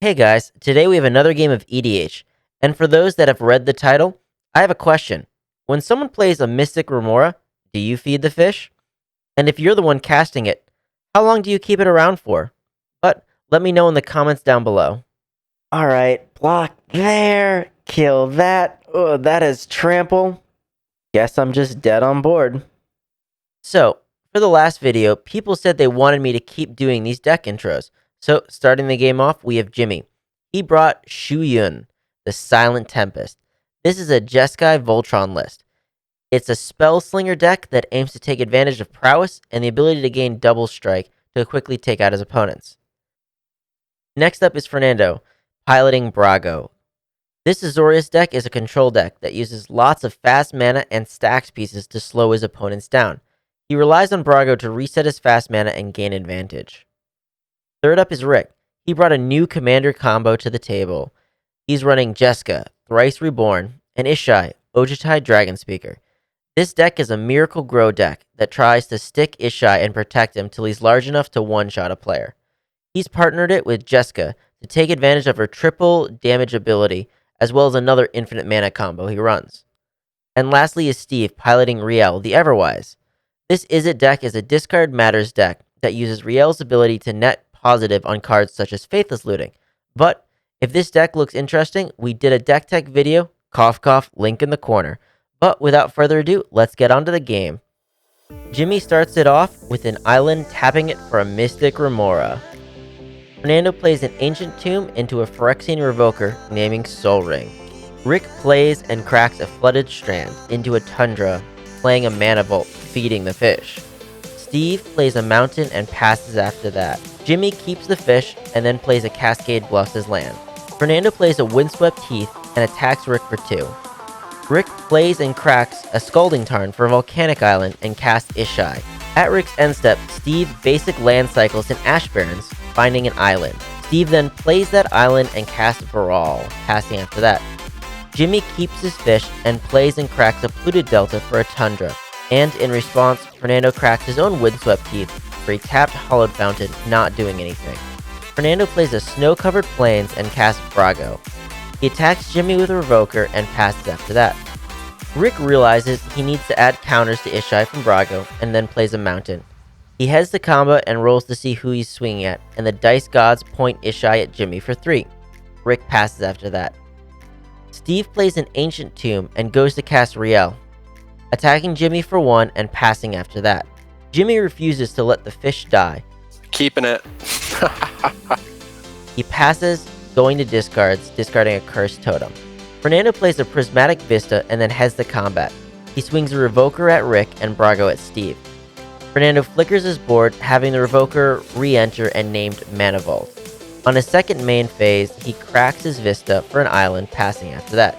Hey guys, today we have another game of EDH, and for those that have read the title, I have a question. When someone plays a Mystic Remora, do you feed the fish? And if you're the one casting it, how long do you keep it around for? But let me know in the comments down below. Alright, block there, kill that. Oh, that is trample. Guess I'm just dead on board. So, for the last video, people said they wanted me to keep doing these deck intros. So, starting the game off, we have Jimmy. He brought Shu Yun, the Silent Tempest. This is a Jeska Voltron list. It's a spell slinger deck that aims to take advantage of prowess and the ability to gain double strike to quickly take out his opponents. Next up is Fernando, piloting Brago. This Azorius deck is a control deck that uses lots of fast mana and stacks pieces to slow his opponents down. He relies on Brago to reset his fast mana and gain advantage. Third up is Rick. He brought a new commander combo to the table. He's running Jeska, Thrice Reborn, and Ishai, Ojutai Dragon Speaker. This deck is a Miracle Grow deck that tries to stick Ishai and protect him till he's large enough to one-shot a player. He's partnered it with Jeska to take advantage of her triple damage ability, as well as another infinite mana combo he runs. And lastly is Steve, piloting Rielle, the Everwise. This Izzet deck is a Discard Matters deck that uses Rielle's ability to net positive on cards such as Faithless Looting. But if this deck looks interesting, we did a deck tech video, cough cough, link in the corner. But without further ado, let's get on to the game. Jimmy starts it off with an island, tapping it for a Mystic Remora. Fernando plays an Ancient Tomb into a Phyrexian Revoker, naming Soul Ring. Rick plays and cracks a Flooded Strand into a Tundra, playing a Mana Bolt, feeding the fish. Steve plays a Mountain and passes after that. Jimmy keeps the fish and then plays a Cascade Bluffs as land. Fernando plays a Windswept Heath and attacks Rick for 2. Rick plays and cracks a Scalding Tarn for a Volcanic Island and casts Ishai. At Rick's end step, Steve basic land cycles in Ash Barrens, finding an island. Steve then plays that island and casts Baral, passing after that. Jimmy keeps his fish and plays and cracks a Polluted Delta for a Tundra. And in response, Fernando cracks his own Windswept Heath for a tapped Hollowed Fountain, not doing anything. Fernando plays a Snow-Covered Plains and casts Brago. He attacks Jimmy with a Revoker and passes after that. Rick realizes he needs to add counters to Ishai from Brago and then plays a Mountain. He heads to combat and rolls to see who he's swinging at, and the Dice Gods point Ishai at Jimmy for 3. Rick passes after that. Steve plays an Ancient Tomb and goes to cast Rielle, attacking Jimmy for 1 and passing after that. Jimmy refuses to let the fish die. Keeping it. He passes, going to discards, discarding a Cursed Totem. Fernando plays a Prismatic Vista and then heads to combat. He swings a Revoker at Rick and Brago at Steve. Fernando flickers his board, having the Revoker re-enter and named Mana Vault. On his second main phase, he cracks his Vista for an island, passing after that.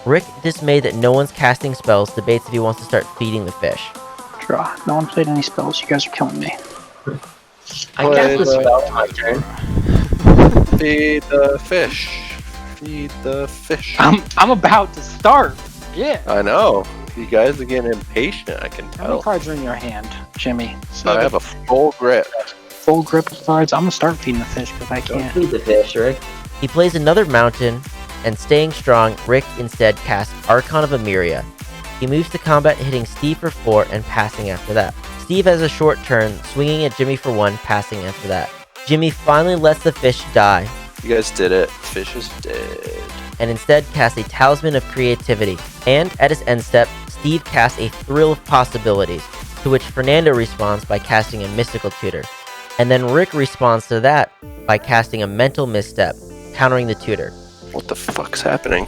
Rick, dismayed that no one's casting spells, debates if he wants to start feeding the fish. Draw. No one played any spells. You guys are killing me. I cast the spell on my turn. Feed the fish. Feed the fish. I'm about to start. Yeah. I know. You guys are getting impatient, I can How many tell. cards are in your hand, Jimmy? I have a full grip. Full grip of cards. I'm gonna start feeding the fish because I Don't can't. feed the fish, Rick. He plays another Mountain, and staying strong, Rick instead casts Archon of Emeria. He moves to combat, hitting Steve for 4 and passing after that. Steve has a short turn, swinging at Jimmy for 1, passing after that. Jimmy finally lets the fish die, You guys did it. Fish is dead. and instead casts a Talisman of Creativity. And at his end step, Steve casts a Thrill of Possibilities, to which Fernando responds by casting a Mystical Tutor. And then Rick responds to that by casting a Mental Misstep, countering the tutor. What the fuck's happening?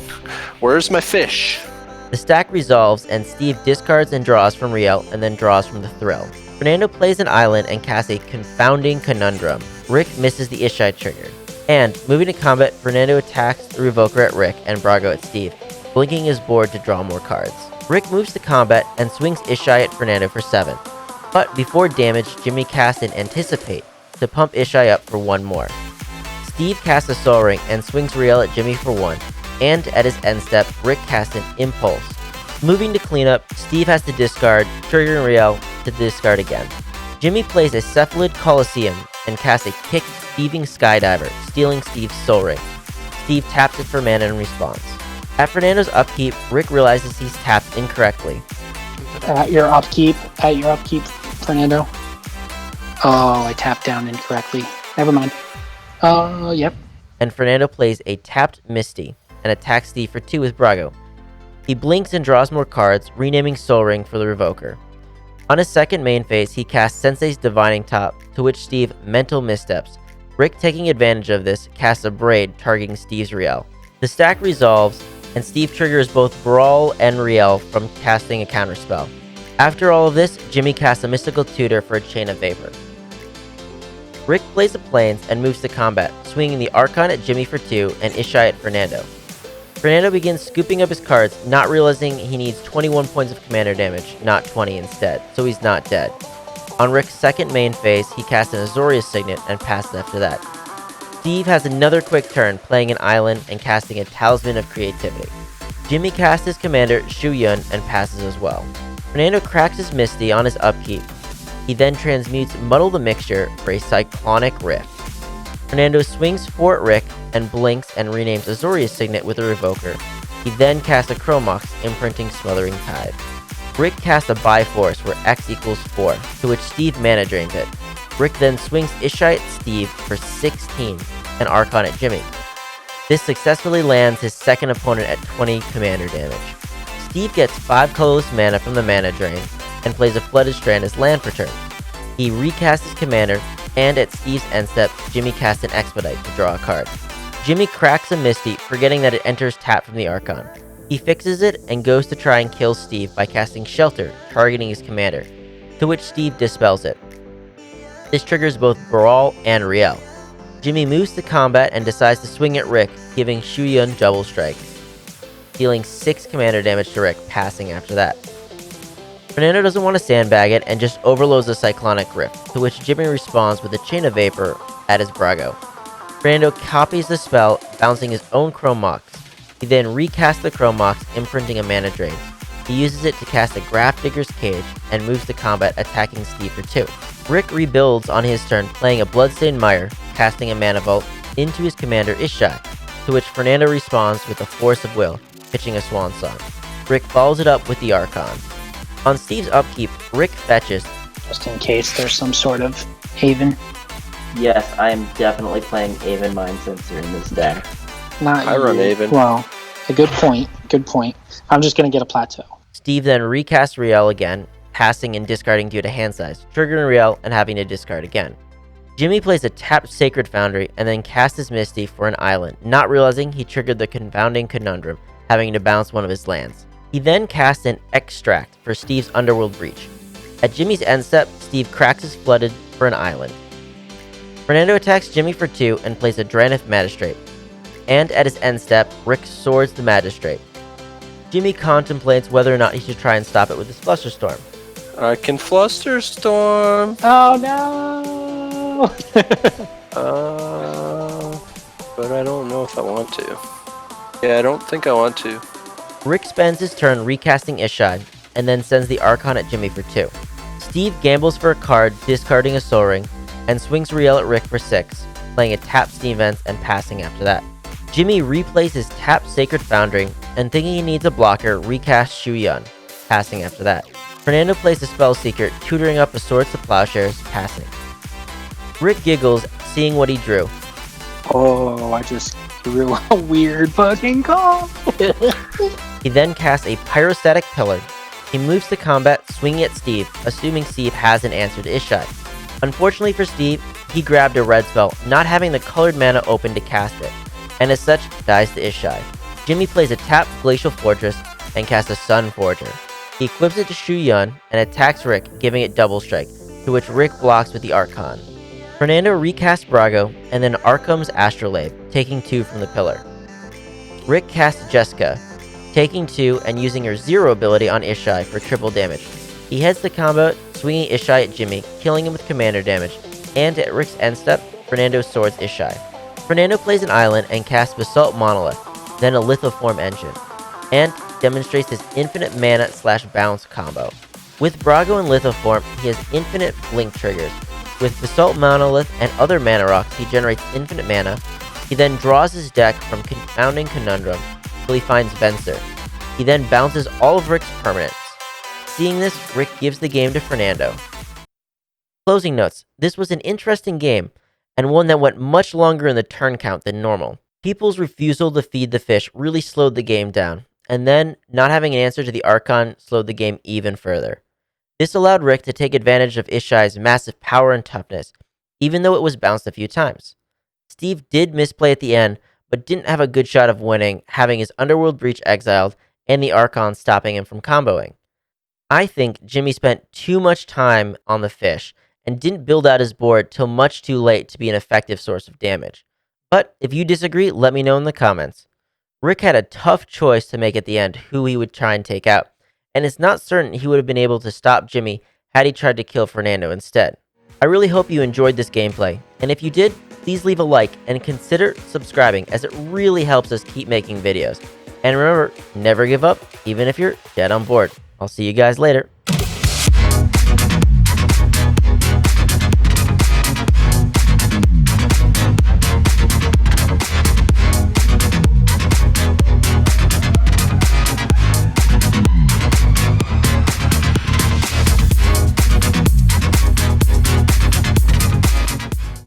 Where's my fish? The stack resolves, and Steve discards and draws from Rielle, and then draws from the Thrill. Fernando plays an island and casts a Confounding Conundrum. Rick misses the Ishai trigger. And, moving to combat, Fernando attacks the Revoker at Rick and Brago at Steve, blinking his board to draw more cards. Rick moves to combat and swings Ishai at Fernando for 7. But before damage, Jimmy casts an Anticipate to pump Ishai up for 1 more. Steve casts a Soul Ring and swings Rielle at Jimmy for 1, and at his end step, Rick casts an Impulse. Moving to cleanup, Steve has to discard, triggering Rielle to discard again. Jimmy plays a Cephalid Colosseum and casts a kick thieving skydiver, stealing Steve's soul ring. Steve taps it for mana in response. At Fernando's upkeep, Rick realizes he's tapped incorrectly. At your upkeep, Fernando. Oh, I tapped down incorrectly. Never mind. Yep. And Fernando plays a tapped Misty and attacks Steve for 2 with Brago. He blinks and draws more cards, renaming Soul Ring for the Revoker. On his second main phase, he casts Sensei's Divining Top, to which Steve mental missteps. Rick, taking advantage of this, casts a Braid targeting Steve's Rielle. The stack resolves, and Steve triggers both Brawl and Rielle from casting a counterspell. After all of this, Jimmy casts a Mystical Tutor for a Chain of Vapor. Rick plays the Plains and moves to combat, swinging the Archon at Jimmy for 2 and Ishai at Fernando. Fernando begins scooping up his cards, not realizing he needs 21 points of commander damage, not 20 instead, so he's not dead. On Rick's second main phase, he casts an Azorius Signet and passes after that. Steve has another quick turn, playing an island and casting a Talisman of Creativity. Jimmy casts his commander, Shu Yun, and passes as well. Fernando cracks his Misty on his upkeep. He then transmutes Muddle the Mixture for a Cyclonic Rift. Fernando swings for Rick and blinks and renames Azorius Signet with a Revoker. He then casts a Chromox, imprinting Smothering Tide. Rick casts a Bifrost where X equals 4, to which Steve mana drains it. Rick then swings Ishai at Steve for 16 and Archon at Jimmy. This successfully lands his second opponent at 20 commander damage. Steve gets 5 colorless mana from the mana drain and plays a Flooded Strand as land for turn. He recasts his commander, and at Steve's end step, Jimmy casts an Expedite to draw a card. Jimmy cracks a Misty, forgetting that it enters tap from the Archon. He fixes it and goes to try and kill Steve by casting Shelter, targeting his commander, to which Steve dispels it. This triggers both Brawl and Rielle. Jimmy moves to combat and decides to swing at Rick, giving Shu Yun double strike, dealing 6 commander damage to Rick, passing after that. Fernando doesn't want to sandbag it and just overloads the Cyclonic Rift, to which Jimmy responds with a Chain of Vapor at his Brago. Fernando copies the spell, bouncing his own Chromox. He then recasts the Chromox, imprinting a mana drain. He uses it to cast a Graph Digger's Cage and moves to combat, attacking Steve for 2. Rick rebuilds on his turn, playing a Bloodstained Mire, casting a Mana Vault into his commander Ishai, to which Fernando responds with a Force of Will, pitching a Swan Song. Rick follows it up with the Archon. On Steve's upkeep, Rick fetches, Just in case there's some sort of Haven. Yes, I am definitely playing Aven Mind Sensor in this deck. Not I run you. Haven. Well, a good point. Good point. I'm just gonna get a plateau. Steve then recasts Rielle again, passing and discarding due to hand size, triggering Rielle and having to discard again. Jimmy plays a tapped Sacred Foundry and then casts his Misty for an island, not realizing he triggered the Confounding Conundrum, having to bounce one of his lands. He then casts an Extract for Steve's Underworld Breach. At Jimmy's end step, Steve cracks his Flooded for an island. Fernando attacks Jimmy for 2 and plays a Drannith Magistrate. And at his end step, Rick swords the Magistrate. Jimmy contemplates whether or not he should try and stop it with his Flusterstorm. I can Flusterstorm. Oh no! But I don't know if I want to. Yeah, I don't think I want to. Rick spends his turn recasting Ishai, and then sends the Archon at Jimmy for 2. Steve gambles for a card, discarding a Soul Ring, and swings Rielle at Rick for 6, playing a tapped Steam Vents and passing after that. Jimmy replays his tapped Sacred Foundry, and thinking he needs a blocker, recasts Shu Yun, passing after that. Fernando plays a Spellseeker, tutoring up a Swords to Plowshares, passing. Rick giggles, seeing what he drew. Oh, I just drew a weird fucking call. He then casts a Pyrostatic Pillar. He moves to combat, swinging at Steve, assuming Steve has an answer to Ishai. Unfortunately for Steve, he grabbed a red spell, not having the colored mana open to cast it, and as such, dies to Ishai. Jimmy plays a tapped Glacial Fortress and casts a Sun Forger. He equips it to Shu Yun and attacks Rick, giving it double strike, to which Rick blocks with the Archon. Fernando recasts Brago, and then Arkham's Astrolabe, taking 2 from the pillar. Rick casts Jeska, taking 2 and using her 0 ability on Ishai for triple damage. He heads to combat, swinging Ishai at Jimmy, killing him with commander damage, and at Rick's end step, Fernando swords Ishai. Fernando plays an island and casts Basalt Monolith, then a Lithoform Engine, and demonstrates his infinite mana/bounce combo. With Brago and Lithoform, he has infinite blink triggers, With Basalt Monolith and other mana rocks, he generates infinite mana. He then draws his deck from Confounding Conundrum until he finds Venser. He then bounces all of Rick's permanents. Seeing this, Rick gives the game to Fernando. Closing notes. This was an interesting game, and one that went much longer in the turn count than normal. People's refusal to feed the fish really slowed the game down, and then not having an answer to the Archon slowed the game even further. This allowed Rick to take advantage of Ishai's massive power and toughness, even though it was bounced a few times. Steve did misplay at the end, but didn't have a good shot of winning, having his Underworld Breach exiled and the Archon stopping him from comboing. I think Jimmy spent too much time on the fish and didn't build out his board till much too late to be an effective source of damage. But if you disagree, let me know in the comments. Rick had a tough choice to make at the end who he would try and take out, and it's not certain he would have been able to stop Jimmy had he tried to kill Fernando instead. I really hope you enjoyed this gameplay, and if you did, please leave a like and consider subscribing, as it really helps us keep making videos. And remember, never give up, even if you're dead on board. I'll see you guys later.